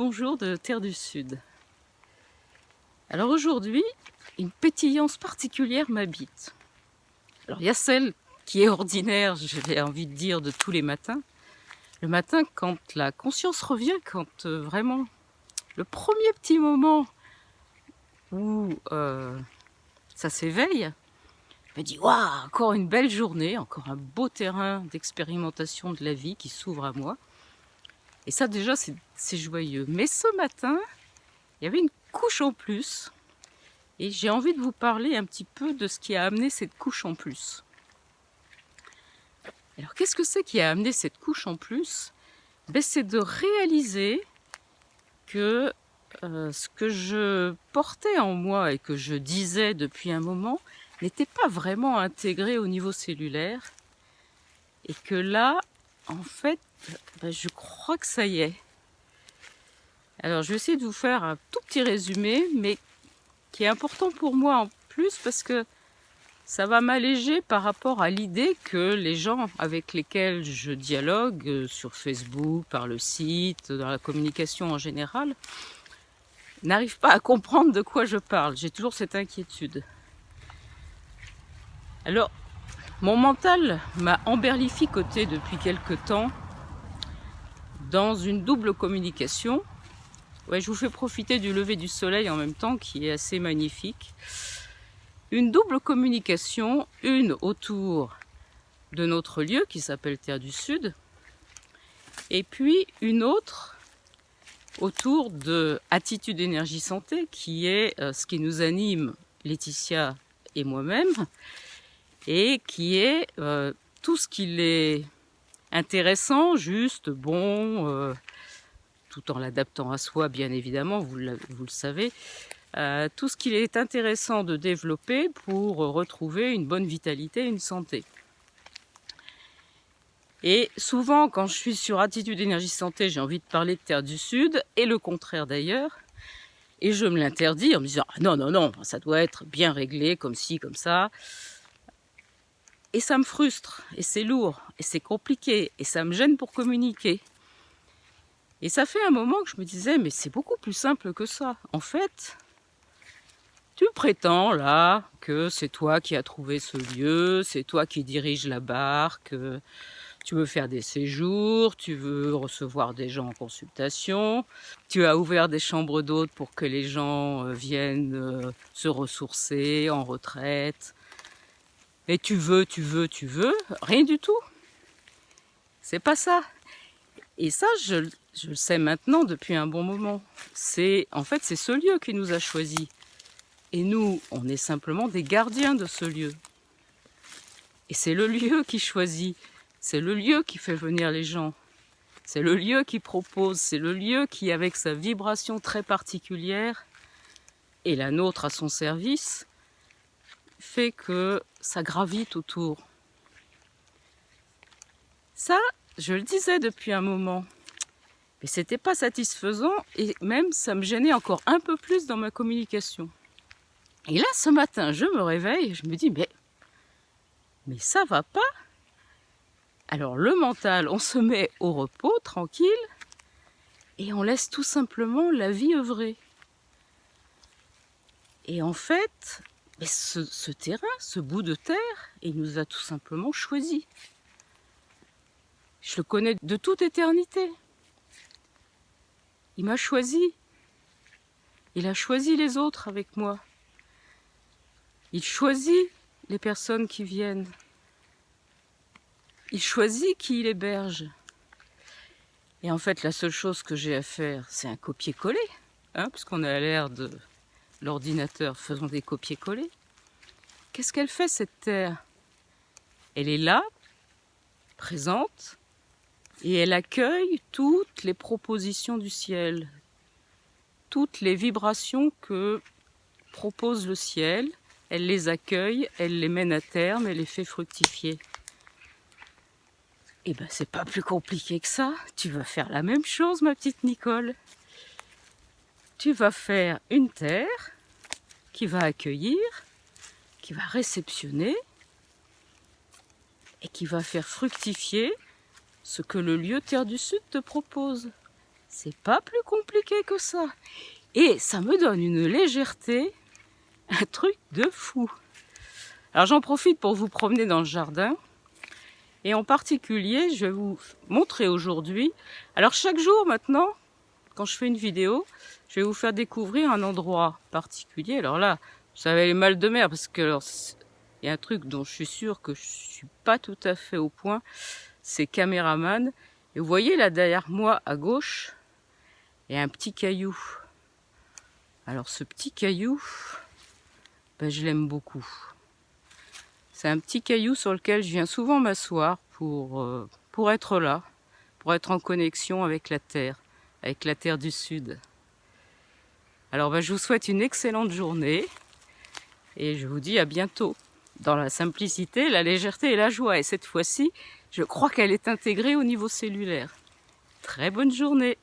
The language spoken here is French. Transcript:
bonjour de Terre du Sud. Alors aujourd'hui, une pétillance particulière m'habite. Alors il y a celle qui est ordinaire, j'ai envie de dire, de tous les matins. Le matin, quand la conscience revient, quand vraiment le premier petit moment où ça s'éveille, je me dis waouh, encore une belle journée, encore un beau terrain d'expérimentation de la vie qui s'ouvre à moi. Et ça déjà c'est joyeux. Mais ce matin, il y avait une couche en plus. Et j'ai envie de vous parler un petit peu de ce qui a amené cette couche en plus. Alors qu'est-ce que c'est qui a amené cette couche en plus ? C'est de réaliser que ce que je portais en moi et que je disais depuis un moment n'était pas vraiment intégré au niveau cellulaire. Et que là, en fait, je crois que ça y est. Alors je vais essayer de vous faire un tout petit résumé, mais qui est important pour moi en plus parce que ça va m'alléger par rapport à l'idée que les gens avec lesquels je dialogue sur Facebook, par le site, dans la communication en général, n'arrivent pas à comprendre de quoi je parle. J'ai toujours cette inquiétude. Alors, mon mental m'a emberlificoté depuis quelque temps dans une double communication. Ouais, je vous fais profiter du lever du soleil en même temps, qui est assez magnifique. Une double communication, une autour de notre lieu qui s'appelle Terre du Sud, et puis une autre autour de Attitude Énergie Santé, qui est ce qui nous anime, Laetitia et moi-même, et qui est tout ce qu'il est intéressant, juste, bon, tout en l'adaptant à soi, bien évidemment, vous le savez, tout ce qu'il est intéressant de développer pour retrouver une bonne vitalité, une santé. Et souvent, quand je suis sur Attitude Énergie Santé, j'ai envie de parler de Terre du Sud, et le contraire d'ailleurs, et je me l'interdis en me disant « non, non, non, ça doit être bien réglé, comme ci, comme ça ». Et ça me frustre, et c'est lourd, et c'est compliqué, et ça me gêne pour communiquer. Et ça fait un moment que je me disais, mais c'est beaucoup plus simple que ça. En fait, tu prétends là que c'est toi qui as trouvé ce lieu, c'est toi qui dirige la barque, tu veux faire des séjours, tu veux recevoir des gens en consultation, tu as ouvert des chambres d'hôtes pour que les gens viennent se ressourcer en retraite. Et tu veux, rien du tout. C'est pas ça. Et ça, je le sais maintenant depuis un bon moment. En fait, c'est ce lieu qui nous a choisis. Et nous, on est simplement des gardiens de ce lieu. Et c'est le lieu qui choisit. C'est le lieu qui fait venir les gens. C'est le lieu qui propose. C'est le lieu qui, avec sa vibration très particulière, et la nôtre à son service, fait que ça gravite autour. Ça, je le disais depuis un moment. Mais c'était pas satisfaisant et même ça me gênait encore un peu plus dans ma communication. Et là, ce matin, je me réveille et je me dis, mais ça va pas. Alors le mental, on se met au repos, tranquille, et on laisse tout simplement la vie œuvrer. Et en fait, ce terrain, ce bout de terre, il nous a tout simplement choisis. Je le connais de toute éternité. Il m'a choisi. Il a choisi les autres avec moi. Il choisit les personnes qui viennent. Il choisit qui il héberge. Et en fait, la seule chose que j'ai à faire, c'est un copier-coller, puisqu'on est à l'ère de l'ordinateur, faisons des copier-coller. Qu'est-ce qu'elle fait, cette terre ? Elle est là, présente, et elle accueille toutes les propositions du ciel, toutes les vibrations que propose le ciel. Elle les accueille, elle les mène à terme, elle les fait fructifier. Et c'est pas plus compliqué que ça. Tu vas faire la même chose, ma petite Nicole. Tu vas faire une terre qui va accueillir, qui va réceptionner et qui va faire fructifier ce que le lieu Terre du Sud te propose. C'est pas plus compliqué que ça. Et ça me donne une légèreté, un truc de fou. Alors j'en profite pour vous promener dans le jardin. Et en particulier, je vais vous montrer aujourd'hui. Alors chaque jour maintenant, quand je fais une vidéo, je vais vous faire découvrir un endroit particulier. Alors là, vous savez les mal de mer, parce que alors, il y a un truc dont je suis sûre que je suis pas tout à fait au point, c'est caméraman. Et vous voyez là derrière moi à gauche, il y a un petit caillou. Alors ce petit caillou, ben, je l'aime beaucoup. C'est un petit caillou sur lequel je viens souvent m'asseoir pour être là, pour être en connexion avec la Terre du Sud. Alors ben, je vous souhaite une excellente journée et je vous dis à bientôt. Dans la simplicité, la légèreté et la joie. Et cette fois-ci, je crois qu'elle est intégrée au niveau cellulaire. Très bonne journée!